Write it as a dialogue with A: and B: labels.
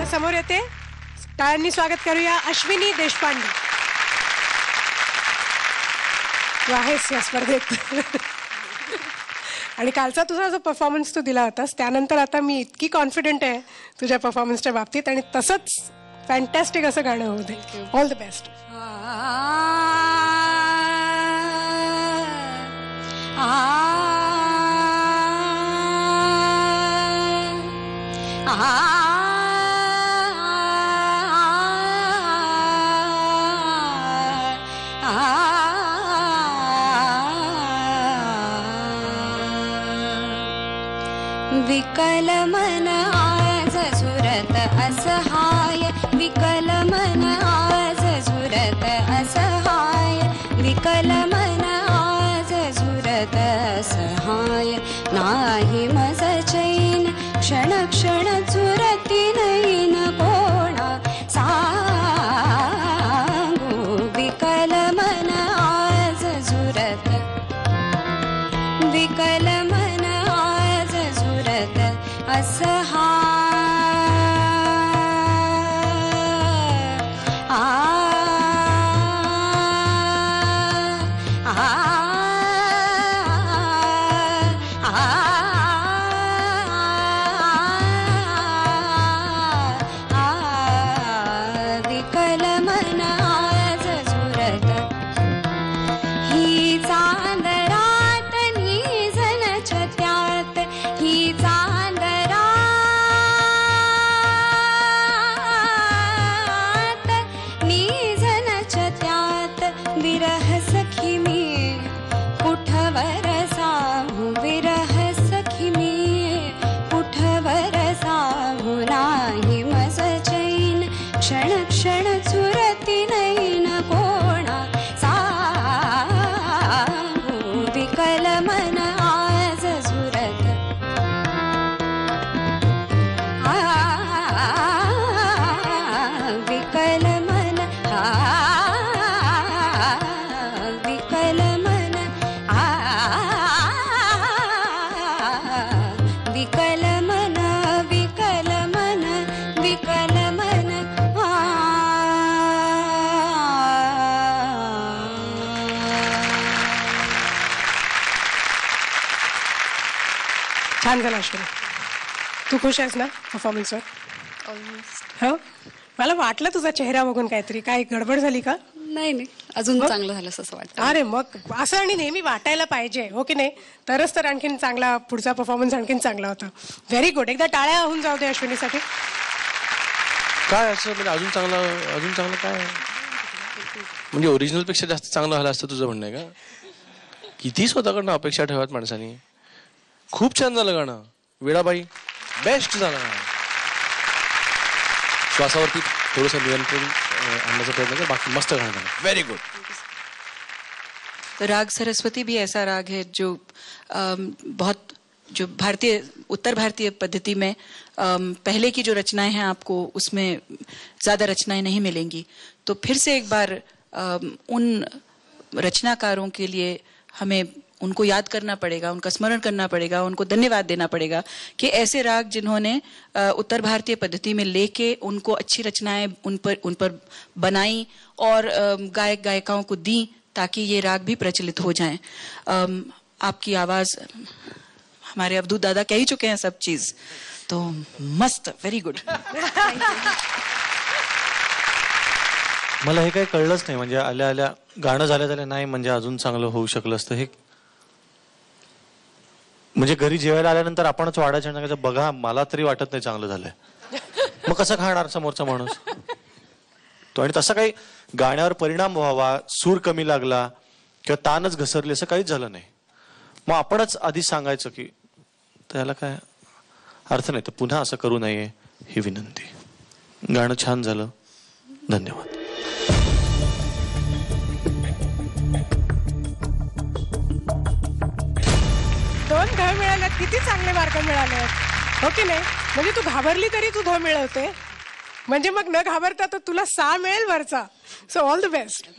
A: समोर येते, टाळ्यांनी स्वागत करूया अश्विनी देशपांडे. तू आहेस या स्पर्धेत. आणि कालचा तुझा जो परफॉर्मन्स तू दिला होतास त्यानंतर आता मी इतकी कॉन्फिडंट आहे तुझ्या परफॉर्मन्सच्या बाबतीत, आणि तसंच फॅन्टॅस्टिक असं गाणं होऊ दे. All the best.
B: विकल मन आज झुरत असहाय, विकल मन आज झुरत असहाय, विकल मन आज झुरत असहाय. नाही मज चैन क्षण क्षण झुरती नैन कोणा सांगू. विकल मन आज झुरत, विकल मन आज झुरत असहाय. विकल मन आज झुरत. ही चांदरात निजन छत्यात, ही चांदरात निजन छत्यात. विरह सखी मी कुठवर सांगू, विरह सखी मी कुठवर सांगू. नाही मज चैन क्षण क्षण झुरती नैन कोणा सांगू. विकल मन आज झुरत, विकल मन, विकल मन, विकल मन, विकल मन, विकल मन.
A: छान झालं अश्विनी. तू खुश आहेस ना परफॉर्मन्सवर?
C: ऑलमोस्ट.
A: हो, मला वाटलं तुझा चेहरा बघून काहीतरी काय गडबड झाली का?
C: नाही नाही, अजून चांगलं झालं असं वाटतं.
A: अरे मग असं आणि नेहमी वाटायला पाहिजे, हो की नाही? तरच तर आणखीन चांगला पुढचा परफॉर्मन्स आणखीन चांगला होता. Very good. एकदा टाळ्या होऊन जाऊ दे अश्विनीसाठी.
D: काय असं म्हणजे अजून चांगलं काय म्हणजे ओरिजिनल पेक्षा जास्त चांगलं झालं असतं तुझं म्हणणं आहे का? किती स्वतःकडनं अपेक्षा ठेवत माणसानी. खूप छान झालं गाणं. वेळाबाई बेस्ट झालं गाणं. श्वासावरती थोडंसं नियंत्रण आणण्याचा प्रयत्न कर. बाकी मस्त गाणं झालं. Very good.
E: राग सरस्वती भी ऐसा राग है जो बहुत जो भारतीय उत्तर भारतीय पद्धति में पहले की जो रचनाएं हैं आपको उसमें ज़्यादा रचनाएं नहीं मिलेंगी. तो फिर से एक बार उन रचनाकारों के लिए हमें उनको याद करना पड़ेगा, उनका स्मरण करना पड़ेगा, उनको धन्यवाद देना पड़ेगा कि ऐसे राग जिन्होंने उत्तर भारतीय पद्धति में लेके उनको अच्छी रचनाएं उन पर बनाई और गायक गायिकाओं को दी ताकि ये राग भी प्रचलित हो जाएं. आपकी आवाज़, हमारे अवधूत दादा कह ही चुके हैं सब चीज़, तो मस्त. Very good.
F: मला हे काही कळलंच नाही. म्हणजे आल्या आल्या गाणं झाल्या नाही म्हणजे अजून चांगलं होऊ शकलं असतं. हे म्हणजे घरी जेवायला आल्यानंतर आपणच वाढायचं सांगायचं, बघा मला तरी वाटत नाही चांगलं झालंय. मग कसं खाणार समोरचा माणूस तो? आणि तसं काही गाण्यावर परिणाम व्हावा, सूर कमी लागला किंवा तानच घसरली असं काहीच झालं नाही. मग आपणच आधी सांगायचं की त्याला काय अर्थ नाही, तर पुन्हा असं करू नये ही विनंती. गाणं छान झालं. धन्यवाद.
A: दोन ध मिळाल्यात, किती चांगले मार्क मिळाले, हो की नाही? म्हणजे तू घाबरली तरी तू ध मिळवते, म्हणजे मग न घाबरता तर तुला 6 मिळेल वरचा. So all the best.